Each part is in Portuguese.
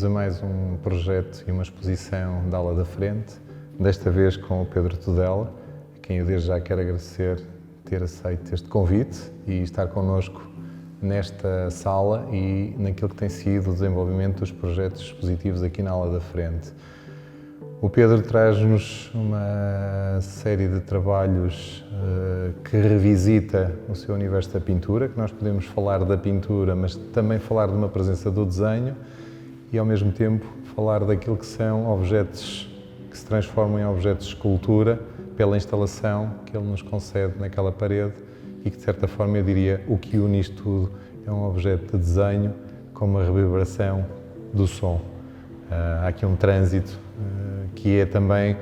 Bem-vindos a mais um projeto e uma exposição da Ala da Frente, desta vez com o Pedro Tudela, a quem eu desde já quero agradecer ter aceito este convite e estar connosco nesta sala e naquilo que tem sido o desenvolvimento dos projetos expositivos aqui na Ala da Frente. O Pedro traz-nos uma série de trabalhos que revisita o seu universo da pintura, que nós podemos falar da pintura, mas também falar de uma presença do desenho e, ao mesmo tempo, falar daquilo que são objetos que se transformam em objetos de escultura pela instalação que ele nos concede naquela parede e que, de certa forma, eu diria, o que une isto tudo é um objeto de desenho com uma reverberação do som. Há aqui um trânsito que é também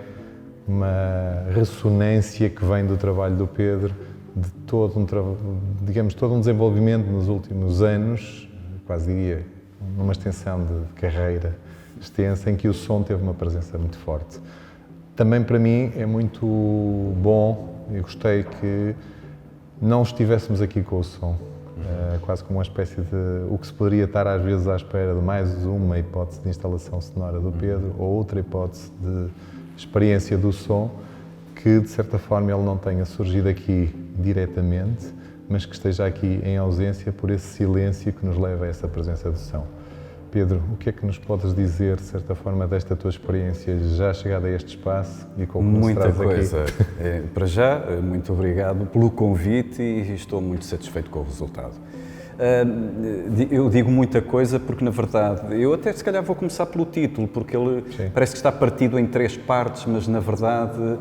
uma ressonância que vem do trabalho do Pedro, de todo um desenvolvimento nos últimos anos, quase diria, numa extensão de carreira extensa, em que o som teve uma presença muito forte. Também para mim é muito bom, eu gostei que não estivéssemos aqui com o som, quase como uma espécie de o que se poderia estar às vezes à espera de mais uma hipótese de instalação sonora do Pedro ou outra hipótese de experiência do som, que de certa forma ele não tenha surgido aqui diretamente, mas que esteja aqui em ausência por esse silêncio que nos leva a essa presença do som. Pedro, o que é que nos podes dizer, de certa forma, desta tua experiência já chegada a este espaço e como nos traz aqui? Muita coisa. Para já, muito obrigado pelo convite e estou muito satisfeito com o resultado. Eu digo muita coisa porque, na verdade, eu até se calhar vou começar pelo título, porque ele parece que está partido em 3 partes, mas na verdade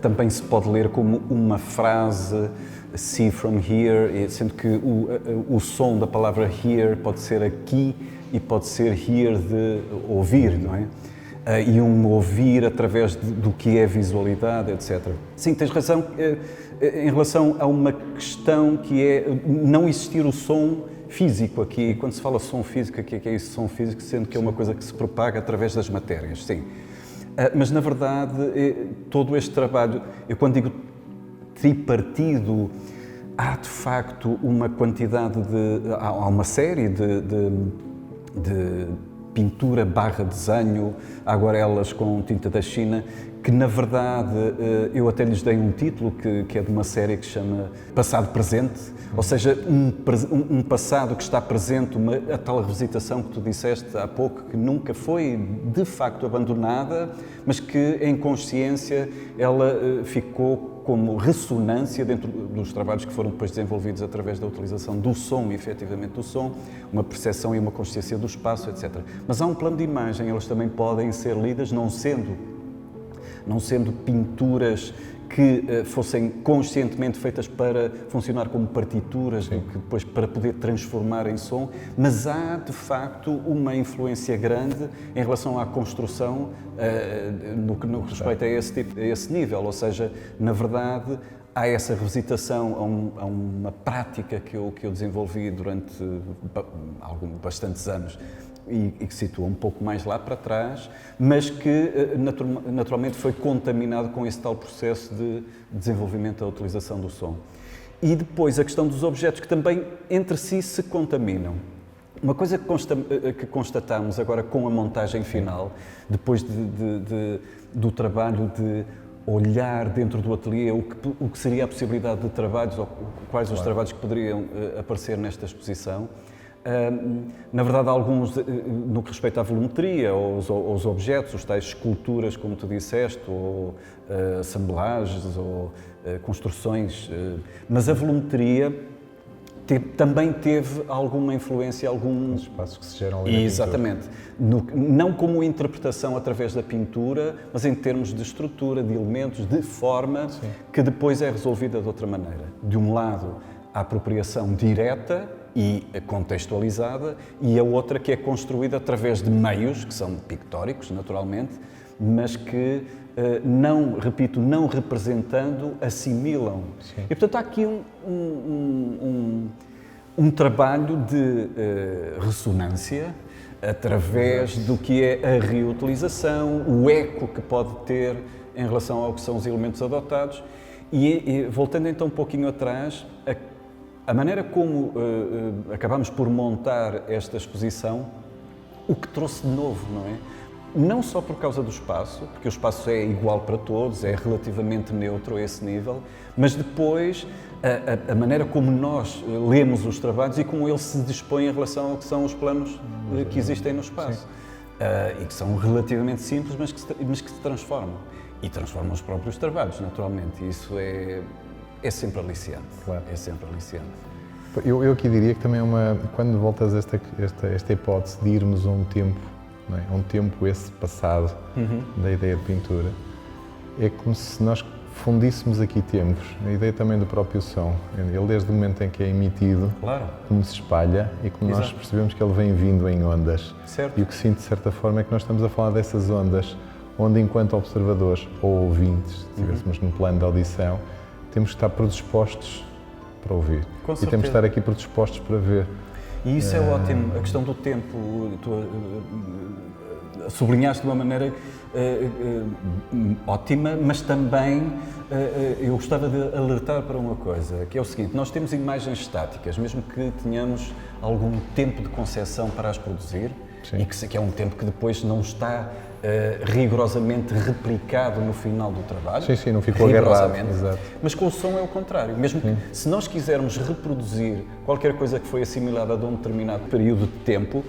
também se pode ler como uma frase, see from here, sendo que o som da palavra here pode ser aqui e pode ser hear de ouvir, não é? E um ouvir através do que é visualidade, etc. Sim, tens razão em relação a uma questão que é não existir o som físico aqui. Quando se fala som físico, aqui é isso, som físico, sendo que é uma coisa que se propaga através das matérias, sim. Mas, na verdade, todo este trabalho, eu quando digo tripartido, há de facto uma quantidade há uma série de pintura / desenho, aguarelas com tinta da China, que na verdade eu até lhes dei um título que é de uma série que se chama Passado Presente, ou seja, um passado que está presente, a tal revisitação que tu disseste há pouco, que nunca foi de facto abandonada, mas que em consciência ela ficou como ressonância dentro dos trabalhos que foram depois desenvolvidos através da utilização do som, efetivamente do som, uma percepção e uma consciência do espaço, etc. Mas há um plano de imagem, elas também podem ser lidas, não sendo pinturas que fossem conscientemente feitas para funcionar como partituras, do que depois para poder transformar em som, mas há de facto uma influência grande em relação à construção no que respeita a esse nível, ou seja, na verdade há essa revisitação a uma prática que eu desenvolvi durante bastantes anos e que situa um pouco mais lá para trás, mas que naturalmente foi contaminado com esse tal processo de desenvolvimento da utilização do som. E depois a questão dos objetos que também entre si se contaminam. Uma coisa que constatamos agora com a montagem final, depois do trabalho de olhar dentro do ateliê o que seria a possibilidade de trabalhos, ou quais os trabalhos que poderiam aparecer nesta exposição. Na verdade, alguns no que respeita à volumetria, aos objetos, os tais esculturas, como tu disseste, ou assemblagens, ou construções, mas a volumetria também teve alguma influência, Os espaços que se geram ali. Exatamente. Não como interpretação através da pintura, mas em termos de estrutura, de elementos, de forma, que depois é resolvida de outra maneira. De um lado, a apropriação direta e contextualizada, e a outra que é construída através de meios, que são pictóricos, naturalmente, mas que, não representando, assimilam. Sim. E, portanto, há aqui um trabalho de ressonância através do que é a reutilização, o eco que pode ter em relação ao que são os elementos adotados. E voltando então um pouquinho atrás, a maneira como acabamos por montar esta exposição, o que trouxe de novo, não é? Não só por causa do espaço, porque o espaço é igual para todos, é relativamente neutro a esse nível, mas depois a maneira como nós lemos os trabalhos e como ele se dispõe em relação ao que são os planos que existem no espaço. E que são relativamente simples, mas que se transformam. E transformam os próprios trabalhos, naturalmente. E isso é sempre aliciante. Claro. É sempre aliciante. Eu aqui diria que também é quando voltas a esta hipótese de irmos a um tempo, não é? Um tempo esse passado da ideia de pintura, é como se nós fundíssemos aqui tempos, a ideia também do próprio som. Ele desde o momento em que é emitido, claro, como se espalha e como nós percebemos que ele vem vindo em ondas. Certo. E o que sinto de certa forma é que nós estamos a falar dessas ondas, onde enquanto observadores ou ouvintes, se estivéssemos no plano de audição, temos que estar predispostos para ouvir. Com e certeza. temos que estar aqui predispostos para ver. E isso é ótimo, a questão do tempo, tu sublinhaste de uma maneira ótima, mas também eu gostava de alertar para uma coisa, que é o seguinte: nós temos imagens estáticas, mesmo que tenhamos algum tempo de concepção para as produzir, e que é um tempo que depois não está rigorosamente replicado no final do trabalho. Sim, não ficou agarrado. Exato. Mas com o som é o contrário. Mesmo que, se nós quisermos reproduzir qualquer coisa que foi assimilada de um determinado período de tempo,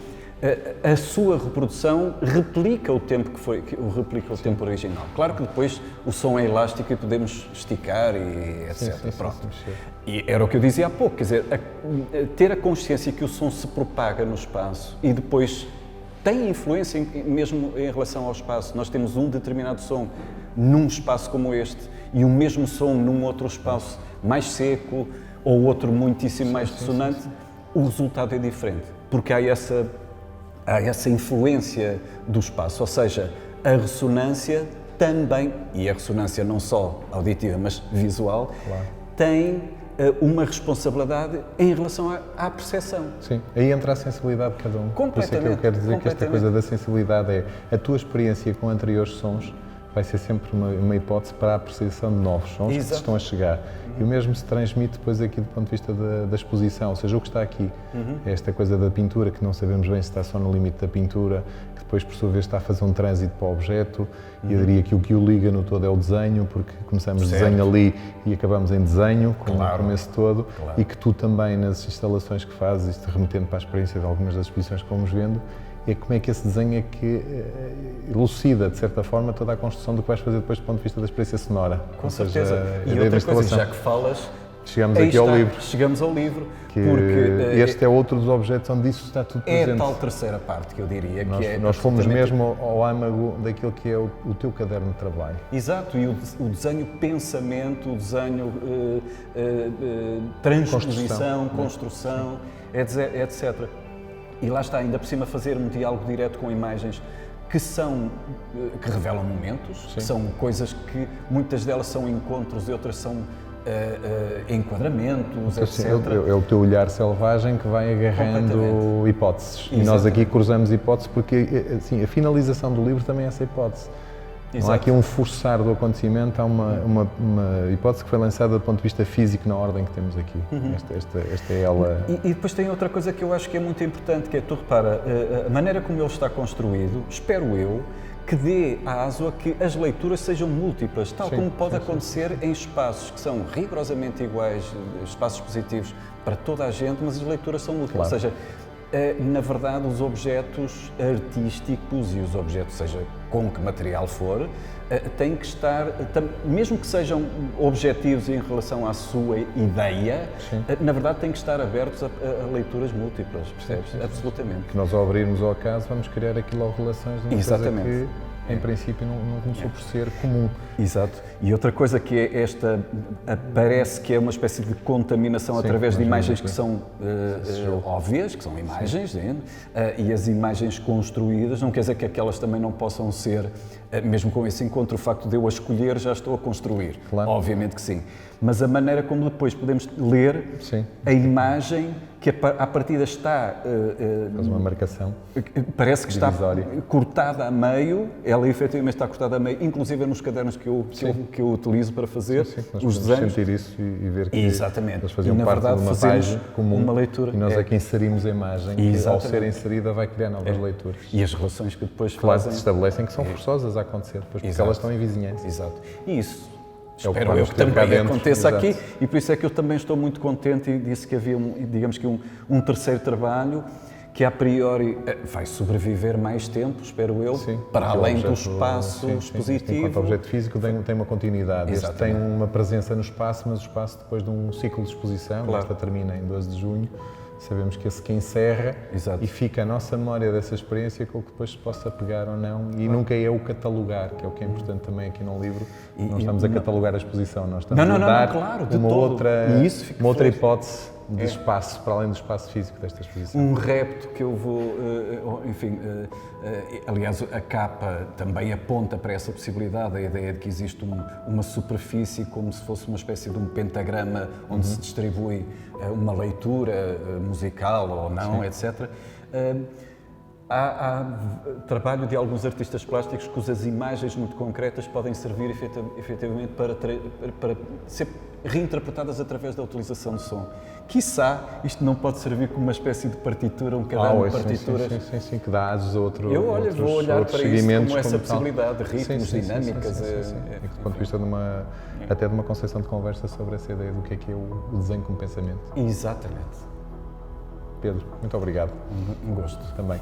a sua reprodução replica o tempo replica o tempo original. Claro que depois o som é elástico e podemos esticar e etc. Pronto. E era o que eu dizia há pouco, quer dizer, ter a consciência que o som se propaga no espaço e depois tem influência mesmo em relação ao espaço. Nós temos um determinado som num espaço como este e o mesmo som num outro espaço mais seco ou outro muitíssimo mais dissonante, o resultado é diferente, porque há essa influência do espaço, ou seja, a ressonância também, e a ressonância não só auditiva, mas visual, tem uma responsabilidade em relação à percepção. Sim, aí entra a sensibilidade de cada um. Por isso é que eu quero dizer que esta coisa da sensibilidade é a tua experiência com anteriores sons vai ser sempre uma hipótese para a apreciação de novos sons que estão a chegar. E o mesmo se transmite depois aqui do ponto de vista da exposição, ou seja, o que está aqui. É esta coisa da pintura, que não sabemos bem se está só no limite da pintura, que depois, por sua vez, está a fazer um trânsito para o objeto. E eu diria que o que o liga no todo é o desenho, porque começamos desenho ali e acabamos em desenho, com o começo todo. E que tu também, nas instalações que fazes, isto remetendo para a experiência de algumas das exposições que fomos vendo, é como é que esse desenho é que elucida, de certa forma, toda a construção do que vais fazer depois do ponto de vista da experiência sonora. Com certeza. E outra coisa, já que falas, chegamos aqui ao livro. Chegamos ao livro, porque este é outro dos objetos onde isso está tudo presente. É a tal terceira parte que eu diria. Nós fomos mesmo ao âmago daquilo que é o teu caderno de trabalho. Exato, e o desenho pensamento, o desenho transposição, construção, etc. E lá está, ainda por cima, fazer um diálogo direto com imagens que revelam momentos, que são coisas que muitas delas são encontros e outras são enquadramentos, etc. É o teu olhar selvagem que vai agarrando hipóteses. E nós aqui cruzamos hipóteses porque assim, a finalização do livro também é essa hipótese. Não há aqui um forçar do acontecimento, há uma hipótese que foi lançada do ponto de vista físico na ordem que temos aqui. Esta é ela. E depois tem outra coisa que eu acho que é muito importante, que é, tu repara, a maneira como ele está construído, espero eu, que dê aso a que as leituras sejam múltiplas, tal como pode acontecer em espaços que são rigorosamente iguais, espaços positivos para toda a gente, mas as leituras são múltiplas. Ou seja, na verdade, os objetos artísticos e os objetos, seja com que material for, têm que estar, mesmo que sejam objetivos em relação à sua ideia, na verdade têm que estar abertos a leituras múltiplas, percebes? Absolutamente. Que nós, ao abrirmos ao acaso, vamos criar aquilo relações de uma coisa que, em princípio, não começou por ser comum. Exato. E outra coisa que é esta, parece que é uma espécie de contaminação através de imagens que são óbvias, que são imagens, e as imagens construídas, não quer dizer que aquelas também não possam ser mesmo com esse encontro, o facto de eu a escolher, já estou a construir. Claro. Obviamente que sim. Mas a maneira como depois podemos ler Sim. a imagem que à partida está... Faz uma marcação. Parece que está divisória. cortada a meio, ela efetivamente está cortada a meio, inclusive nos cadernos que eu utilizo para fazer Sim, nós os podemos desenhos. sentir isso e ver que Exatamente. eles faziam E, na parte verdade, de uma fazemos página comum uma leitura. e nós é que inserimos a imagem que, ao Exatamente. ser inserida, vai criar novas leituras. E as relações que depois Claro, se fazem. estabelecem que são forçosas a acontecer, depois, porque Exato. elas estão em vizinhança. Exato. E isso É o que espero eu vamos que ter cá também dentro, aconteça exato. aqui, e por isso é que eu também estou muito contente e disse que havia, digamos que um terceiro trabalho que a priori vai sobreviver mais tempo, espero eu, Sim, para porque o além do objeto- espaço sim, sim, expositivo. enquanto objeto físico tem uma continuidade. Este tem Exatamente. uma presença no espaço, mas o espaço depois de um ciclo de exposição, Claro. esta termina em 12 de junho, sabemos que esse que encerra Exato. e fica a nossa memória dessa experiência com o que depois se possa pegar ou não e nunca é o catalogar, que é o que é importante também aqui no livro. Não estamos a catalogar a exposição, nós estamos Não, a dar claro, de uma todo. outra, E isso fica uma outra feliz. hipótese de espaço, para além do espaço físico desta exposição. Um repto que eu vou, enfim, aliás, a capa também aponta para essa possibilidade, a ideia de que existe uma superfície como se fosse uma espécie de um pentagrama onde se distribui uma leitura musical ou não, etc. Há trabalho de alguns artistas plásticos cujas imagens muito concretas podem servir efetivamente para ser reinterpretadas através da utilização de som. Quiçá isto não pode servir como uma espécie de partitura, um caderno de partituras. Sim, que dá asos a outro, Eu vou olhar outros para isso segmentos como essa como tal. possibilidade de ritmos, dinâmicas. E do ponto de vista até de uma concepção de conversa sobre essa ideia do que é o desenho como pensamento. Exatamente. Pedro, muito obrigado. Um gosto. Também.